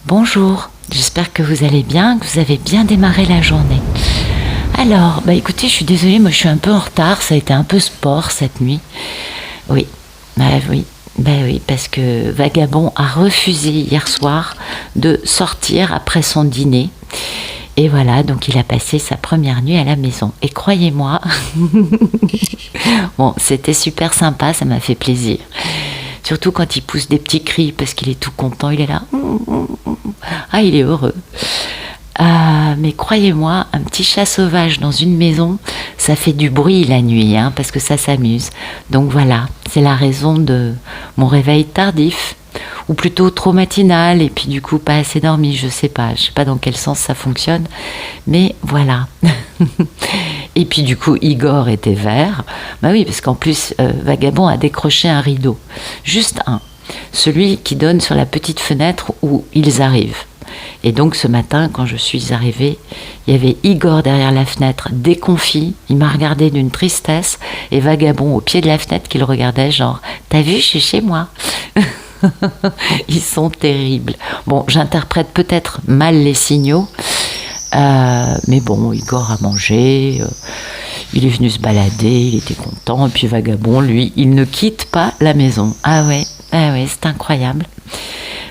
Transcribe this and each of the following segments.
Bonjour, j'espère que vous allez bien, que vous avez bien démarré la journée. Alors, écoutez, je suis désolée, moi je suis un peu en retard, ça a été un peu sport cette nuit. Oui, oui, parce que Vagabond a refusé hier soir de sortir après son dîner. Et voilà, donc il a passé sa première nuit à la maison. Et croyez-moi, bon, c'était super sympa, ça m'a fait plaisir. Surtout quand il pousse des petits cris parce qu'il est tout content, il est là. Ah, il est heureux. Mais croyez-moi, un petit chat sauvage dans une maison, ça fait du bruit la nuit, hein, parce que ça s'amuse. Donc voilà, c'est la raison de mon réveil tardif, ou plutôt trop matinal, et puis du coup pas assez dormi, je sais pas dans quel sens ça fonctionne, mais voilà. Et puis du coup, Igor était vert. Bah oui, parce qu'en plus, Vagabond a décroché un rideau, juste un, celui qui donne sur la petite fenêtre où ils arrivent. Et donc ce matin, quand je suis arrivée, il y avait Igor derrière la fenêtre, déconfit. Il m'a regardé d'une tristesse, et Vagabond au pied de la fenêtre qui le regardait, genre « T'as vu, je suis chez moi ?» Ils sont terribles. Bon, j'interprète peut-être mal les signaux, mais bon, Igor a mangé, il est venu se balader, il était content, et puis Vagabond, lui, il ne quitte pas la maison. Ah ouais, c'est incroyable.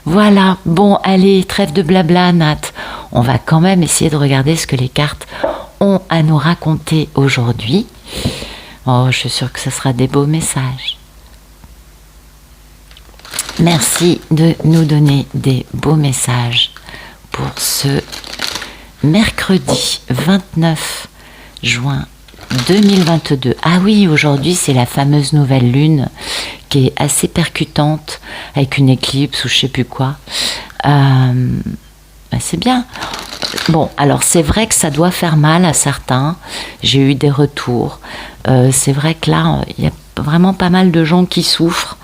Voilà, bon, allez, trêve de blabla, Nat. On va quand même essayer de regarder ce que les cartes ont à nous raconter aujourd'hui. Oh, je suis sûre que ce sera des beaux messages. Merci de nous donner des beaux messages pour ce mercredi 29 juin 2022. Ah oui, aujourd'hui c'est la fameuse nouvelle lune qui est assez percutante avec une éclipse ou je sais plus quoi. C'est bien. Bon, alors c'est vrai que ça doit faire mal à certains. J'ai eu des retours. C'est vrai que là, il y a vraiment pas mal de gens qui souffrent.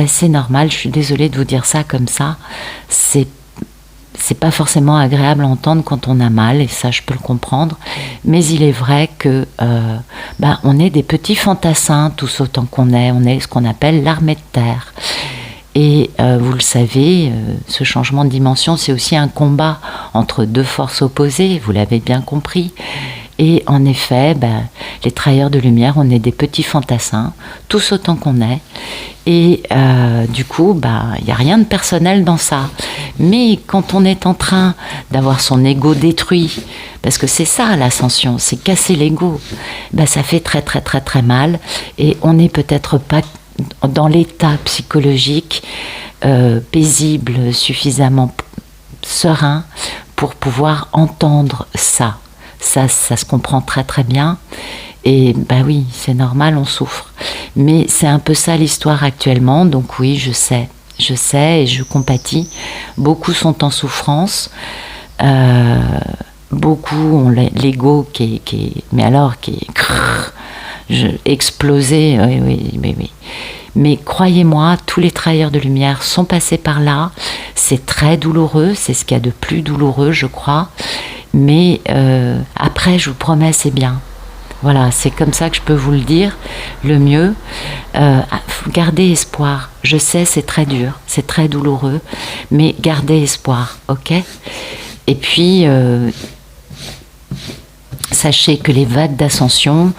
C'est normal, je suis désolée de vous dire ça comme ça. C'est pas forcément agréable à entendre quand on a mal, et ça je peux le comprendre, mais il est vrai que on est des petits fantassins tous autant qu'on est, on est ce qu'on appelle l'armée de terre. Et vous le savez, ce changement de dimension, c'est aussi un combat entre deux forces opposées, vous l'avez bien compris. Et en effet, les travailleurs de lumière, on est des petits fantassins, tous autant qu'on est. Et du coup, il n'y a rien de personnel dans ça. Mais quand on est en train d'avoir son ego détruit, parce que c'est ça l'ascension, c'est casser l'ego, ça fait très très très très mal. Et on n'est peut-être pas dans l'état psychologique paisible, suffisamment serein pour pouvoir entendre ça. Ça se comprend très très bien. Et oui, c'est normal, on souffre. Mais c'est un peu ça l'histoire actuellement. Donc oui, je sais et je compatis. Beaucoup sont en souffrance. Beaucoup ont l'ego qui est explosé. Oui. Mais croyez-moi, tous les travailleurs de lumière sont passés par là. C'est très douloureux, c'est ce qu'il y a de plus douloureux, je crois. Mais après, je vous promets, c'est bien. Voilà, c'est comme ça que je peux vous le dire, le mieux. Gardez espoir. Je sais, c'est très dur, c'est très douloureux, mais gardez espoir, ok ? Et puis, sachez que les vagues d'ascension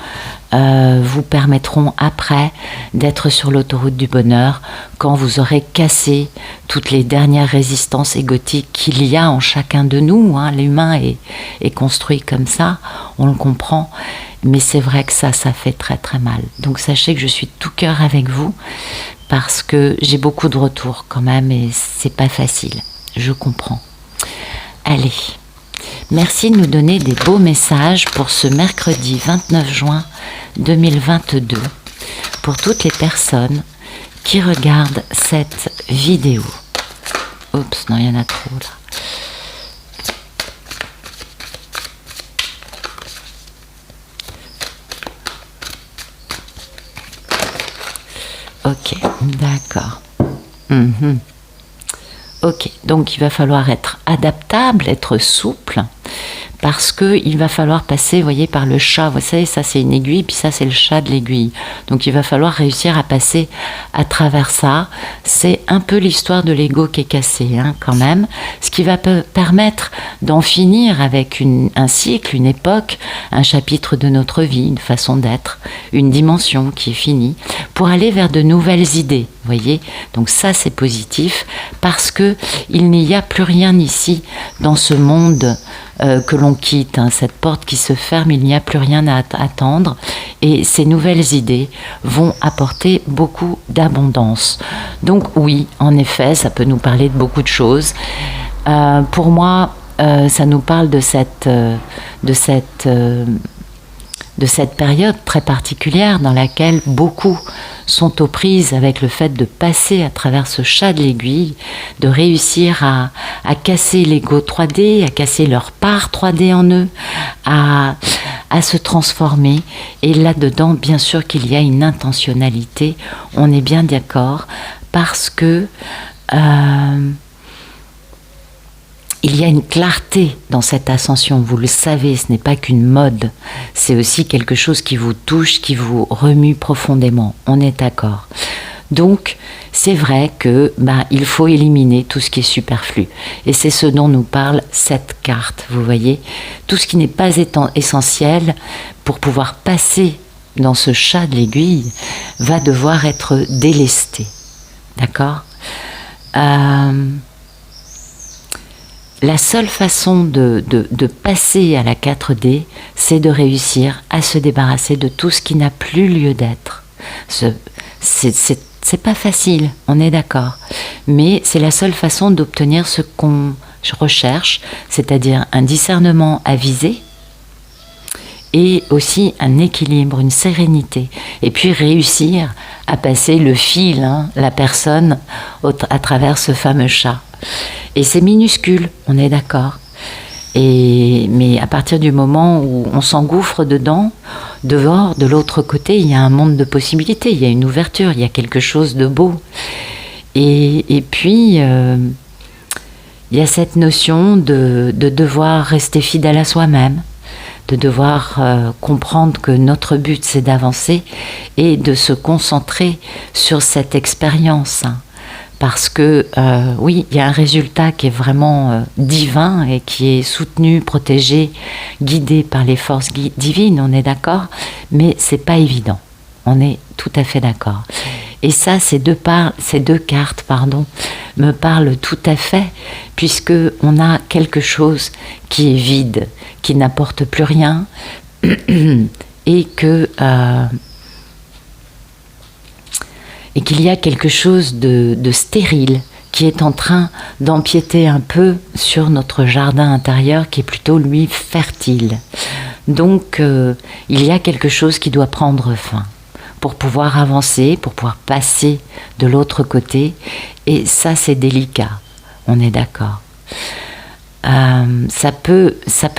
vous permettront après d'être sur l'autoroute du bonheur quand vous aurez cassé toutes les dernières résistances égotiques qu'il y a en chacun de nous. Hein. L'humain est construit comme ça, on le comprend, mais c'est vrai que ça fait très très mal. Donc sachez que je suis de tout cœur avec vous parce que j'ai beaucoup de retours quand même et c'est pas facile, je comprends. Allez, merci de nous donner des beaux messages pour ce mercredi 29 juin 2022 pour toutes les personnes qui regardent cette vidéo. Oups, non, il y en a trop là. Ok, d'accord. Ok, donc il va falloir être adaptable, être souple, parce que il va falloir passer, vous voyez, par le chat. Vous savez, ça c'est une aiguille, puis ça c'est le chat de l'aiguille. Donc il va falloir réussir à passer à travers ça. C'est un peu l'histoire de l'ego qui est cassé, hein, quand même. Ce qui va permettre d'en finir avec un cycle, une époque, un chapitre de notre vie, une façon d'être, une dimension qui est finie, pour aller vers de nouvelles idées. Vous voyez, donc ça c'est positif parce que il n'y a plus rien ici dans ce monde que l'on quitte, hein, cette porte qui se ferme, il n'y a plus rien à attendre et ces nouvelles idées vont apporter beaucoup d'abondance. Donc oui, en effet, ça peut nous parler de beaucoup de choses. Pour moi, ça nous parle de cette période très particulière dans laquelle beaucoup sont aux prises avec le fait de passer à travers ce chat de l'aiguille, de réussir à casser l'ego 3D, à casser leur part 3D en eux, à se transformer. Et là-dedans, bien sûr qu'il y a une intentionnalité, on est bien d'accord, parce que il y a une clarté dans cette ascension, vous le savez, ce n'est pas qu'une mode, c'est aussi quelque chose qui vous touche, qui vous remue profondément, on est d'accord. Donc, c'est vrai que il faut éliminer tout ce qui est superflu. Et c'est ce dont nous parle cette carte, vous voyez. Tout ce qui n'est pas essentiel pour pouvoir passer dans ce chat de l'aiguille va devoir être délesté. D'accord ? La seule façon de passer à la 4D, c'est de réussir à se débarrasser de tout ce qui n'a plus lieu d'être. C'est pas facile, on est d'accord. Mais c'est la seule façon d'obtenir ce qu'on recherche, c'est-à-dire un discernement avisé et aussi un équilibre, une sérénité. Et puis réussir à passer le fil, hein, la personne, à travers ce fameux chat. Et c'est minuscule, on est d'accord. Mais à partir du moment où on s'engouffre dedans, dehors, de l'autre côté, il y a un monde de possibilités, il y a une ouverture, il y a quelque chose de beau. Et puis, il y a cette notion de devoir rester fidèle à soi-même, de devoir comprendre que notre but, c'est d'avancer et de se concentrer sur cette expérience. Parce que, oui, il y a un résultat qui est vraiment divin et qui est soutenu, protégé, guidé par les forces divines, on est d'accord, mais c'est pas évident. On est tout à fait d'accord. Et ça, ces deux cartes, me parlent tout à fait, puisque on a quelque chose qui est vide, qui n'apporte plus rien, et qu'il y a quelque chose de stérile qui est en train d'empiéter un peu sur notre jardin intérieur qui est plutôt, lui, fertile. Donc, il y a quelque chose qui doit prendre fin pour pouvoir avancer, pour pouvoir passer de l'autre côté. Et ça, c'est délicat. On est d'accord. Ça peut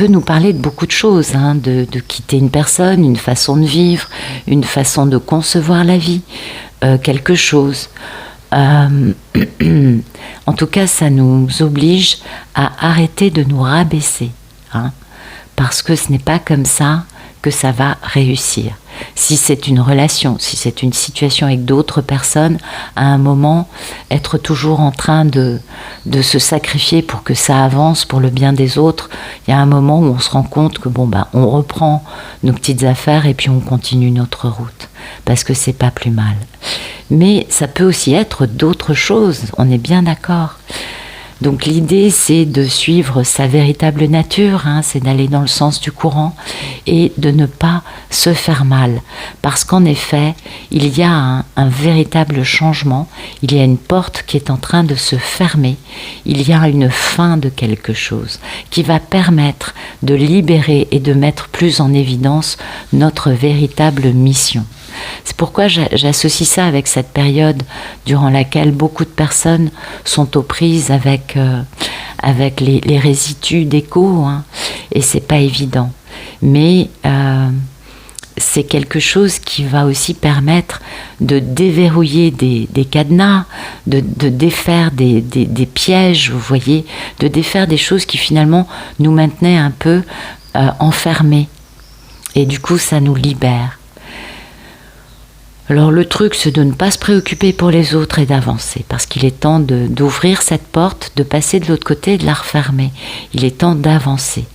nous parler de beaucoup de choses, hein, de quitter une personne, une façon de vivre, une façon de concevoir la vie, quelque chose. En tout cas, ça nous oblige à arrêter de nous rabaisser, hein, parce que ce n'est pas comme ça que ça va réussir. Si c'est une relation, si c'est une situation avec d'autres personnes, à un moment, être toujours en train de se sacrifier pour que ça avance, pour le bien des autres, il y a un moment où on se rend compte que on reprend nos petites affaires et puis on continue notre route, parce que c'est pas plus mal. Mais ça peut aussi être d'autres choses, on est bien d'accord. Donc l'idée, c'est de suivre sa véritable nature, hein, c'est d'aller dans le sens du courant et de ne pas se faire mal. Parce qu'en effet, il y a un véritable changement, il y a une porte qui est en train de se fermer, il y a une fin de quelque chose qui va permettre de libérer et de mettre plus en évidence notre véritable mission. C'est pourquoi j'associe ça avec cette période durant laquelle beaucoup de personnes sont aux prises avec les résidus d'écho, hein, et c'est pas évident. Mais c'est quelque chose qui va aussi permettre de déverrouiller des cadenas, de défaire des pièges, vous voyez, de défaire des choses qui finalement nous maintenaient un peu enfermés. Et du coup, ça nous libère. Alors le truc, c'est de ne pas se préoccuper pour les autres et d'avancer, parce qu'il est temps d'ouvrir cette porte, de passer de l'autre côté et de la refermer. Il est temps d'avancer.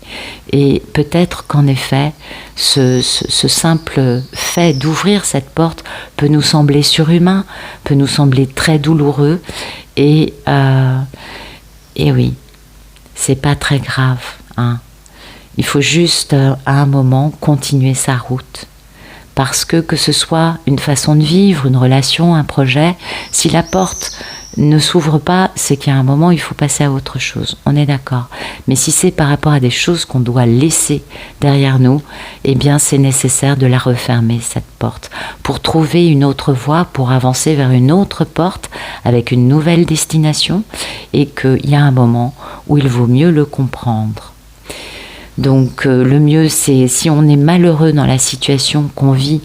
Et peut-être qu'en effet, ce simple fait d'ouvrir cette porte peut nous sembler surhumain, peut nous sembler très douloureux, et oui, c'est pas très grave, hein. Il faut juste, à un moment, continuer sa route. Parce que ce soit une façon de vivre, une relation, un projet, si la porte ne s'ouvre pas, c'est qu'il y a un moment, il faut passer à autre chose. On est d'accord. Mais si c'est par rapport à des choses qu'on doit laisser derrière nous, eh bien, c'est nécessaire de la refermer, cette porte, pour trouver une autre voie, pour avancer vers une autre porte, avec une nouvelle destination, et qu'il y a un moment où il vaut mieux le comprendre. Donc le mieux, c'est si on est malheureux dans la situation qu'on vit,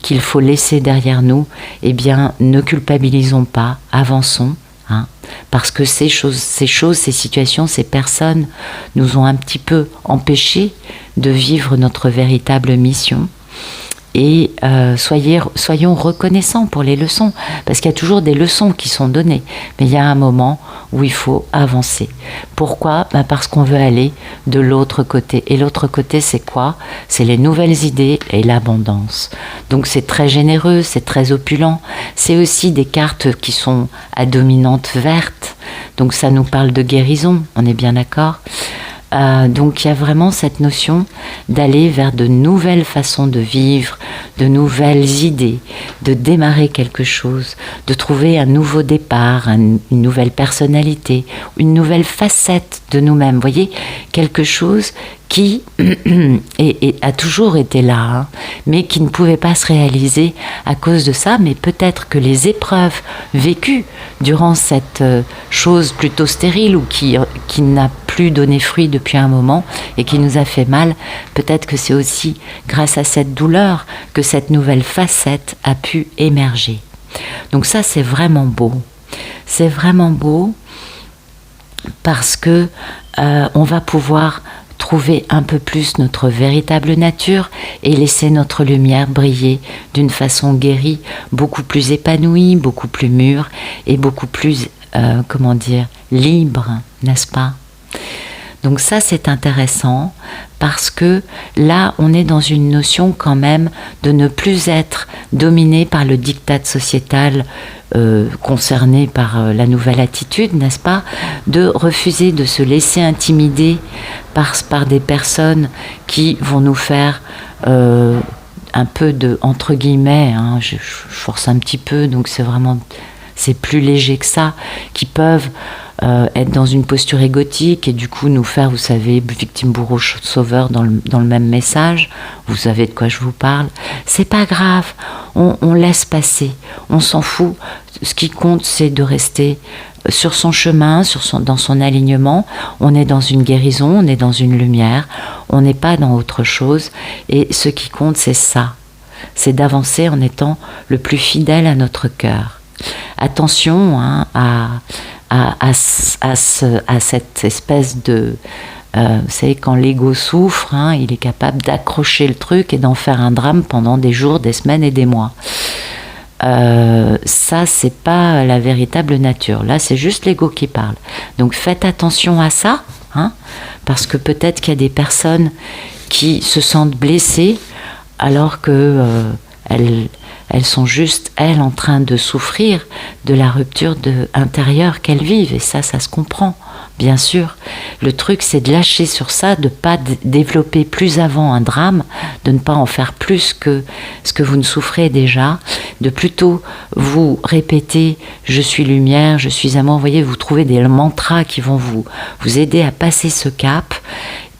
qu'il faut laisser derrière nous, eh bien ne culpabilisons pas, avançons, hein, parce que ces choses, ces situations, ces personnes nous ont un petit peu empêchés de vivre notre véritable mission. Et soyons reconnaissants pour les leçons, parce qu'il y a toujours des leçons qui sont données, mais il y a un moment où il faut avancer. Pourquoi ? Parce qu'on veut aller de l'autre côté. Et l'autre côté, c'est quoi ? C'est les nouvelles idées et l'abondance. Donc c'est très généreux, c'est très opulent. C'est aussi des cartes qui sont à dominante verte. Donc ça nous parle de guérison, on est bien d'accord ? Donc il y a vraiment cette notion d'aller vers de nouvelles façons de vivre, de nouvelles idées, de démarrer quelque chose, de trouver un nouveau départ, une nouvelle personnalité, une nouvelle facette de nous-mêmes. Vous voyez, quelque chose qui a toujours été là, hein, mais qui ne pouvait pas se réaliser à cause de ça. Mais peut-être que les épreuves vécues durant cette chose plutôt stérile ou qui n'a plus donné fruit depuis un moment et qui nous a fait mal, peut-être que c'est aussi grâce à cette douleur que cette nouvelle facette a pu émerger. Donc ça, c'est vraiment beau. C'est vraiment beau parce que on va pouvoir trouver un peu plus notre véritable nature et laisser notre lumière briller d'une façon guérie, beaucoup plus épanouie, beaucoup plus mûre et beaucoup plus, libre, n'est-ce pas ? Donc ça, c'est intéressant parce que là, on est dans une notion quand même de ne plus être dominé par le diktat sociétal concerné par la nouvelle attitude, n'est-ce pas ? De refuser de se laisser intimider par des personnes qui vont nous faire un peu de, entre guillemets, hein, je force un petit peu, donc c'est plus léger que ça, qui peuvent être dans une posture égotique et du coup nous faire, vous savez, victime, bourreau, sauveur dans le même message. Vous savez de quoi je vous parle. C'est pas grave, on laisse passer, on s'en fout. Ce qui compte, c'est de rester sur son chemin, dans son alignement. On est dans une guérison, on est dans une lumière, on n'est pas dans autre chose. Et ce qui compte, c'est ça. C'est d'avancer en étant le plus fidèle à notre cœur. Attention, hein, à cette espèce de... vous savez, quand l'ego souffre, hein, il est capable d'accrocher le truc et d'en faire un drame pendant des jours, des semaines et des mois. Ça, c'est pas la véritable nature. Là, c'est juste l'ego qui parle. Donc faites attention à ça, hein, parce que peut-être qu'il y a des personnes qui se sentent blessées alors que elles sont juste, elles, en train de souffrir de la rupture intérieure qu'elles vivent. Et ça se comprend, bien sûr. Le truc, c'est de lâcher sur ça, de ne pas développer plus avant un drame, de ne pas en faire plus que ce que vous ne souffrez déjà, de plutôt vous répéter « je suis lumière, je suis amour ». Vous voyez, vous trouvez des mantras qui vont vous aider à passer ce cap,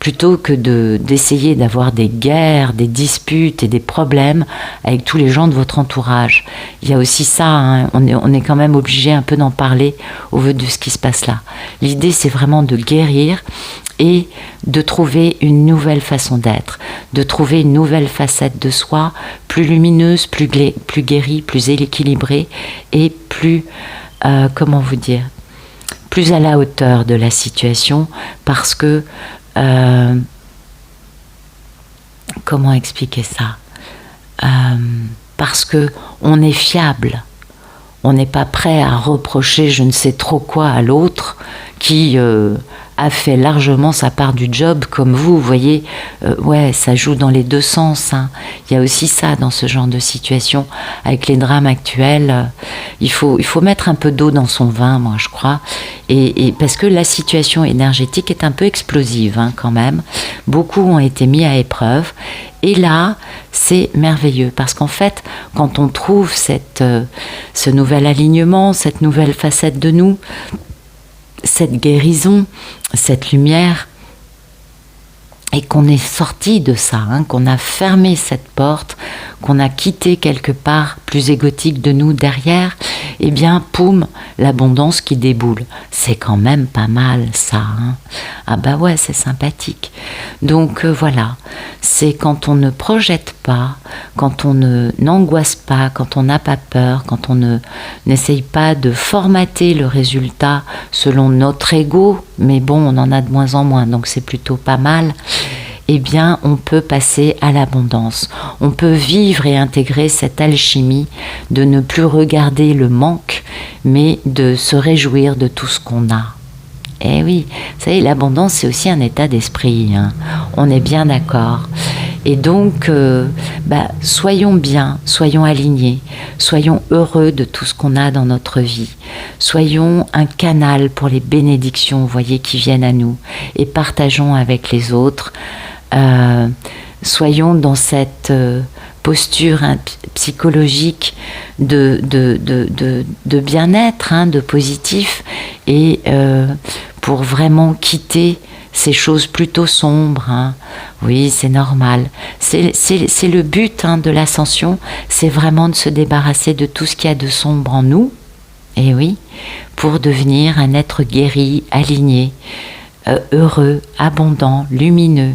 plutôt que d'essayer d'avoir des guerres, des disputes et des problèmes avec tous les gens de votre entourage. Il y a aussi ça, hein, on est quand même obligé un peu d'en parler au vu de ce qui se passe là. L'idée, c'est vraiment de guérir et de trouver une nouvelle façon d'être, de trouver une nouvelle facette de soi, plus lumineuse, plus guérie, plus équilibrée et plus, comment vous dire, plus à la hauteur de la situation, parce que, comment expliquer ça, parce que on est fiable, on n'est pas prêt à reprocher je ne sais trop quoi à l'autre qui a fait largement sa part du job, comme vous voyez, ouais, ça joue dans les deux sens, hein. Il y a aussi ça dans ce genre de situation, avec les drames actuels, il faut mettre un peu d'eau dans son vin, moi je crois, et parce que la situation énergétique est un peu explosive, hein, quand même, beaucoup ont été mis à épreuve, et là, c'est merveilleux, parce qu'en fait, quand on trouve ce nouvel alignement, cette nouvelle facette de nous, cette guérison, cette lumière, et qu'on est sorti de ça, hein, qu'on a fermé cette porte, qu'on a quitté quelque part plus égotique de nous derrière, eh bien, poum, l'abondance qui déboule. C'est quand même pas mal ça, hein. Ah bah ouais, c'est sympathique. Donc voilà, c'est quand on ne projette pas, quand on n'angoisse pas, quand on n'a pas peur, quand on n'essaye pas de formater le résultat selon notre ego, mais bon, on en a de moins en moins, donc c'est plutôt pas mal. Eh bien, on peut passer à l'abondance. On peut vivre et intégrer cette alchimie de ne plus regarder le manque, mais de se réjouir de tout ce qu'on a. Eh oui, vous savez, l'abondance, c'est aussi un état d'esprit, hein. On est bien d'accord. Et donc, soyons bien, soyons alignés, soyons heureux de tout ce qu'on a dans notre vie. Soyons un canal pour les bénédictions, vous voyez, qui viennent à nous, et partageons avec les autres. Soyons dans cette posture psychologique de bien-être, hein, de positif, et pour vraiment quitter ces choses plutôt sombres, hein. Oui, c'est normal. C'est le but, hein, de l'ascension, c'est vraiment de se débarrasser de tout ce qu'il y a de sombre en nous, et oui, pour devenir un être guéri, aligné, heureux, abondant, lumineux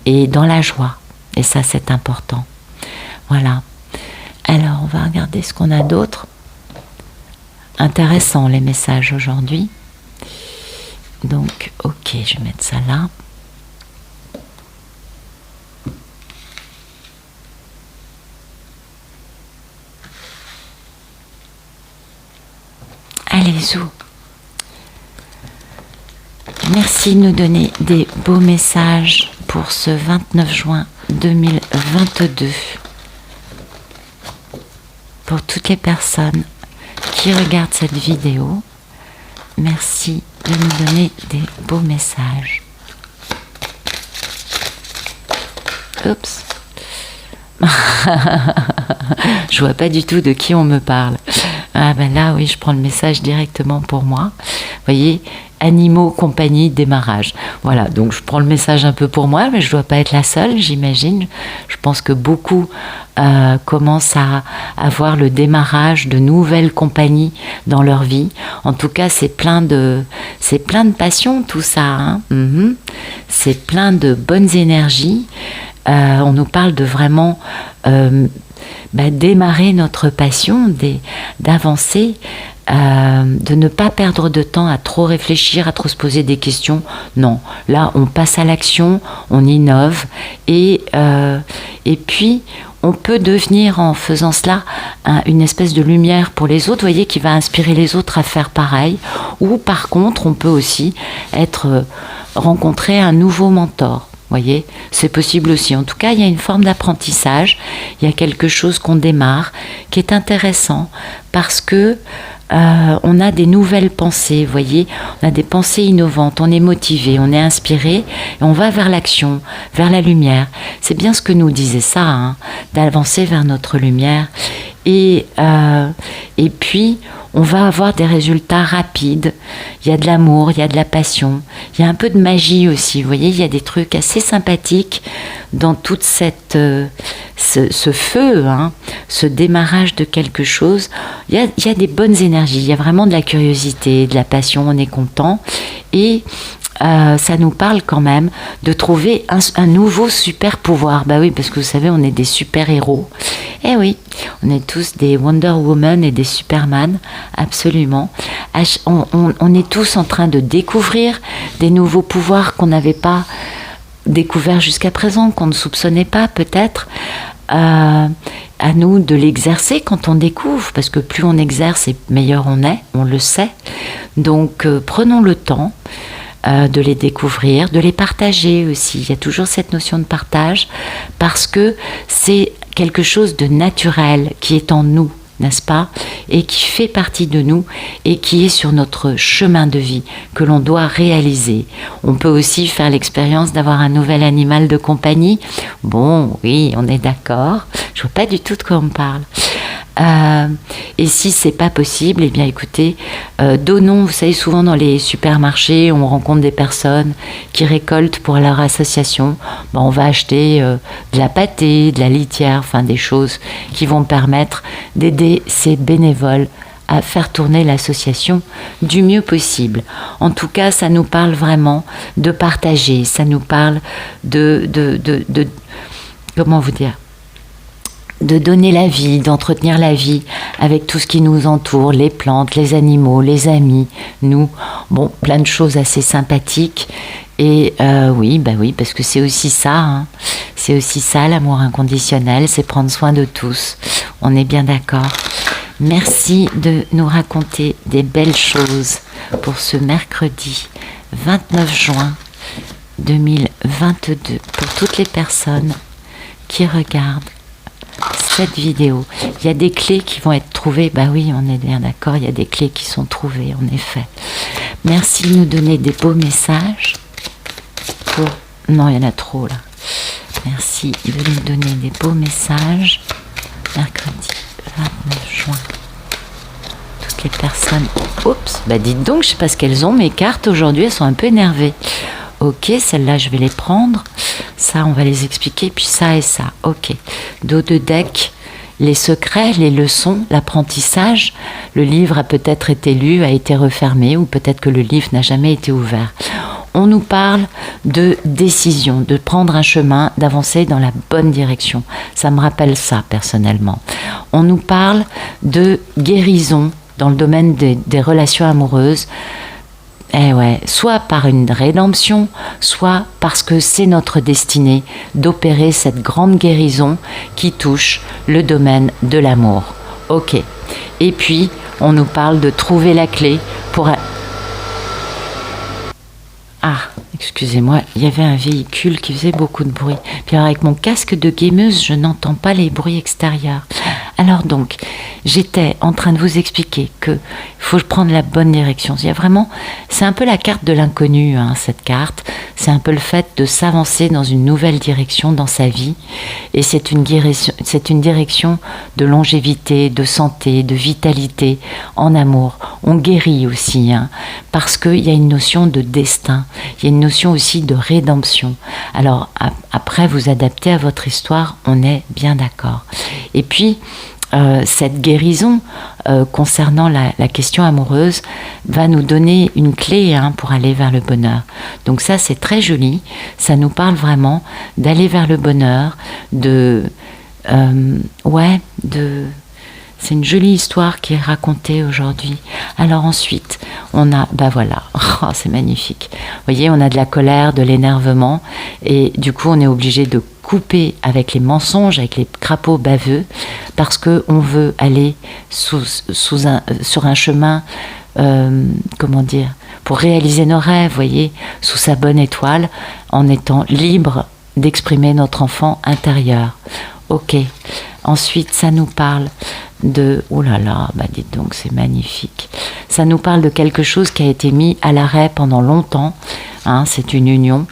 et dans la joie. Et ça, c'est important. Voilà. Alors, on va regarder ce qu'on a d'autre. Intéressant, les messages aujourd'hui. Donc, ok, je vais mettre ça là. Allez, Zou. Merci de nous donner des beaux messages pour ce 29 juin 2022. Pour toutes les personnes qui regardent cette vidéo, merci de nous donner des beaux messages. Oups. Je vois pas du tout de qui on me parle. Ah ben là, oui, je prends le message directement pour moi. Vous voyez, animaux, compagnie, démarrage. Voilà, donc je prends le message un peu pour moi, mais je ne dois pas être la seule, j'imagine. Je pense que beaucoup commencent à avoir le démarrage de nouvelles compagnies dans leur vie. En tout cas, c'est plein de passion, tout ça, hein. C'est plein de bonnes énergies. On nous parle de vraiment démarrer notre passion, d'avancer, de ne pas perdre de temps à trop réfléchir, à trop se poser des questions. Non, là on passe à l'action, on innove et puis on peut devenir en faisant cela une espèce de lumière pour les autres, vous voyez, qui va inspirer les autres à faire pareil. Ou par contre, on peut aussi rencontrer un nouveau mentor. Voyez, c'est possible aussi. En tout cas, il y a une forme d'apprentissage, il y a quelque chose qu'on démarre qui est intéressant parce que on a des nouvelles pensées, voyez, on a des pensées innovantes, on est motivé, on est inspiré et on va vers l'action, vers la lumière. C'est bien ce que nous disait ça, hein, d'avancer vers notre lumière et puis on va avoir des résultats rapides. Il y a de l'amour, il y a de la passion, il y a un peu de magie aussi. Vous voyez, il y a des trucs assez sympathiques dans toute ce feu, hein, ce démarrage de quelque chose. Il y a des bonnes énergies, il y a vraiment de la curiosité, de la passion, on est content. Et ça nous parle quand même de trouver un nouveau super pouvoir. Bah oui, parce que vous savez, on est des super héros. Eh oui, on est tous des Wonder Woman et des Superman, absolument. On est tous en train de découvrir des nouveaux pouvoirs qu'on n'avait pas découverts jusqu'à présent, qu'on ne soupçonnait pas peut-être. À nous de l'exercer quand on découvre, parce que plus on exerce et meilleur on le sait. Donc prenons le temps de les découvrir, de les partager aussi. Il y a toujours cette notion de partage, parce que c'est quelque chose de naturel qui est en nous, n'est-ce pas? Et qui fait partie de nous et qui est sur notre chemin de vie que l'on doit réaliser. On peut aussi faire l'expérience d'avoir un nouvel animal de compagnie. Bon, oui, on est d'accord. Je vois pas du tout de quoi on parle. Et si c'est pas possible, eh bien écoutez, donnons. Vous savez, souvent dans les supermarchés, on rencontre des personnes qui récoltent pour leur association. Bon, on va acheter de la pâtée, de la litière, enfin des choses qui vont permettre d'aider ces bénévoles à faire tourner l'association du mieux possible. En tout cas, ça nous parle vraiment de partager, ça nous parle de comment vous dire, de donner la vie, d'entretenir la vie avec tout ce qui nous entoure, les plantes, les animaux, les amis, nous. Bon, plein de choses assez sympathiques. Et oui, parce que c'est aussi ça, hein. C'est aussi ça, l'amour inconditionnel, c'est prendre soin de tous. On est bien d'accord. Merci de nous raconter des belles choses pour ce mercredi 29 juin 2022, pour toutes les personnes qui regardent cette vidéo. Il y a des clés qui vont être trouvées. Bah oui, on est bien d'accord, il y a des clés qui sont trouvées, en effet. Merci de nous donner des beaux messages. Non, il y en a trop là. Merci de nous donner des beaux messages. Mercredi 29 juin. Toutes les personnes... Oups, bah dites donc, je sais pas ce qu'elles ont. Mes cartes aujourd'hui, elles sont un peu énervées. Ok, celles-là, je vais les prendre. Ça, on va les expliquer. Puis ça et ça. Ok. Dos de deck, les secrets, les leçons, l'apprentissage. Le livre a peut-être été lu, a été refermé, ou peut-être que le livre n'a jamais été ouvert. On nous parle de décision, de prendre un chemin, d'avancer dans la bonne direction. Ça me rappelle ça, personnellement. On nous parle de guérison dans le domaine des relations amoureuses. Eh ouais, soit par une rédemption, soit parce que c'est notre destinée d'opérer cette grande guérison qui touche le domaine de l'amour. Ok. Et puis, on nous parle de trouver la clé pour... Ah, excusez-moi, il y avait un véhicule qui faisait beaucoup de bruit. Puis alors, avec mon casque de gameuse, je n'entends pas les bruits extérieurs. Alors donc, j'étais en train de vous expliquer qu'il faut prendre la bonne direction. Il y a vraiment, c'est un peu la carte de l'inconnu, hein, cette carte. C'est un peu le fait de s'avancer dans une nouvelle direction dans sa vie. Et c'est une direction de longévité, de santé, de vitalité, en amour. On guérit aussi, hein, parce qu'il y a une notion de destin. Il y a une notion aussi de rédemption. Alors, après, vous adaptez à votre histoire, on est bien d'accord. Et puis, cette guérison concernant la question amoureuse va nous donner une clé, hein, pour aller vers le bonheur. Donc ça, c'est très joli. Ça nous parle vraiment d'aller vers le bonheur, c'est une jolie histoire qui est racontée aujourd'hui. Alors ensuite, on a, voilà, oh, c'est magnifique. Vous voyez, on a de la colère, de l'énervement, et du coup, on est obligé de couper avec les mensonges, avec les crapauds baveux, parce que on veut aller sur un chemin, pour réaliser nos rêves, voyez, sous sa bonne étoile, en étant libre d'exprimer notre enfant intérieur. Ok. Ensuite, ça nous parle de... Oh là là, dites donc, c'est magnifique. Ça nous parle de quelque chose qui a été mis à l'arrêt pendant longtemps. Hein, c'est une union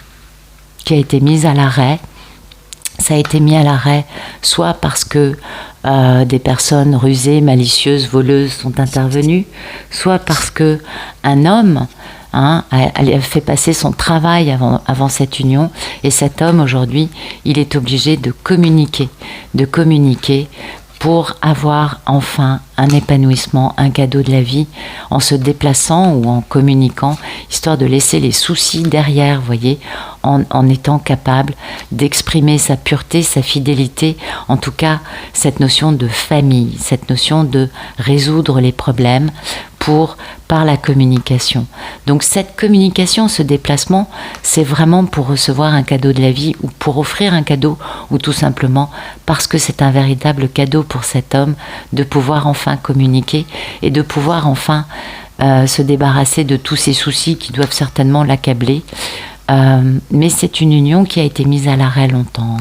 qui a été mise à l'arrêt. ça a été mis à l'arrêt, soit parce que des personnes rusées, malicieuses, voleuses sont intervenues, soit parce que un homme a fait passer son travail avant cette union, et cet homme aujourd'hui, il est obligé de communiquer pour avoir enfin un épanouissement, un cadeau de la vie, en se déplaçant ou en communiquant, histoire de laisser les soucis derrière, vous voyez, en étant capable d'exprimer sa pureté, sa fidélité, en tout cas cette notion de famille, cette notion de résoudre les problèmes par la communication. Donc cette communication, ce déplacement, c'est vraiment pour recevoir un cadeau de la vie ou pour offrir un cadeau, ou tout simplement parce que c'est un véritable cadeau pour cet homme de pouvoir enfin communiquer et de pouvoir enfin se débarrasser de tous ces soucis qui doivent certainement l'accabler. Mais c'est une union qui a été mise à l'arrêt longtemps,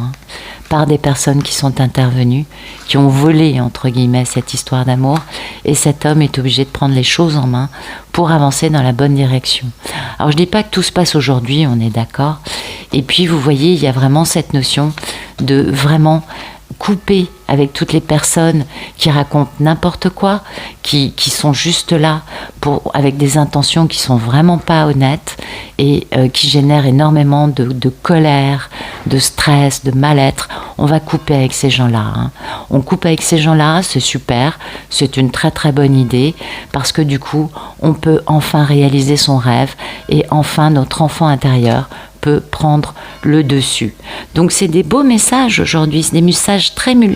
par des personnes qui sont intervenues, qui ont volé, entre guillemets, cette histoire d'amour, et cet homme est obligé de prendre les choses en main pour avancer dans la bonne direction. Alors je dis pas que tout se passe aujourd'hui, on est d'accord, et puis vous voyez, il y a vraiment cette notion de vraiment couper avec toutes les personnes qui racontent n'importe quoi, qui sont juste là avec des intentions qui sont vraiment pas honnêtes et qui génèrent énormément de colère, de stress, de mal-être. On va couper avec ces gens-là. On coupe avec ces gens-là, c'est super, c'est une très très bonne idée parce que du coup, on peut enfin réaliser son rêve et enfin notre enfant intérieur peut prendre le dessus. Donc c'est des beaux messages aujourd'hui, c'est des messages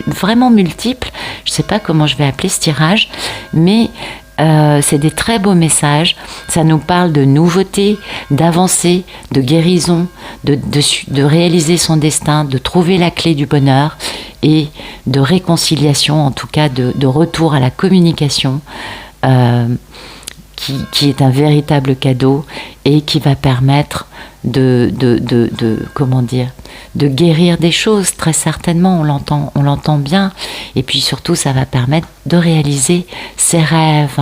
vraiment multiples. Je ne sais pas comment je vais appeler ce tirage, mais c'est des très beaux messages. Ça nous parle de nouveauté, d'avancée, de guérison, de réaliser son destin, de trouver la clé du bonheur et de réconciliation, en tout cas de retour à la communication. Qui est un véritable cadeau et qui va permettre de guérir des choses, très certainement, on l'entend bien, et puis surtout ça va permettre de réaliser ses rêves,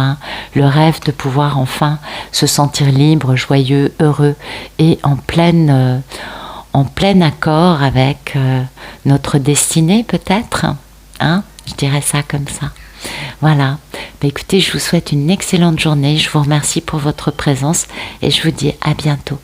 le rêve de pouvoir enfin se sentir libre, joyeux, heureux et en plein accord avec notre destinée peut-être, je dirais ça comme ça. Voilà, écoutez, je vous souhaite une excellente journée, je vous remercie pour votre présence et je vous dis à bientôt.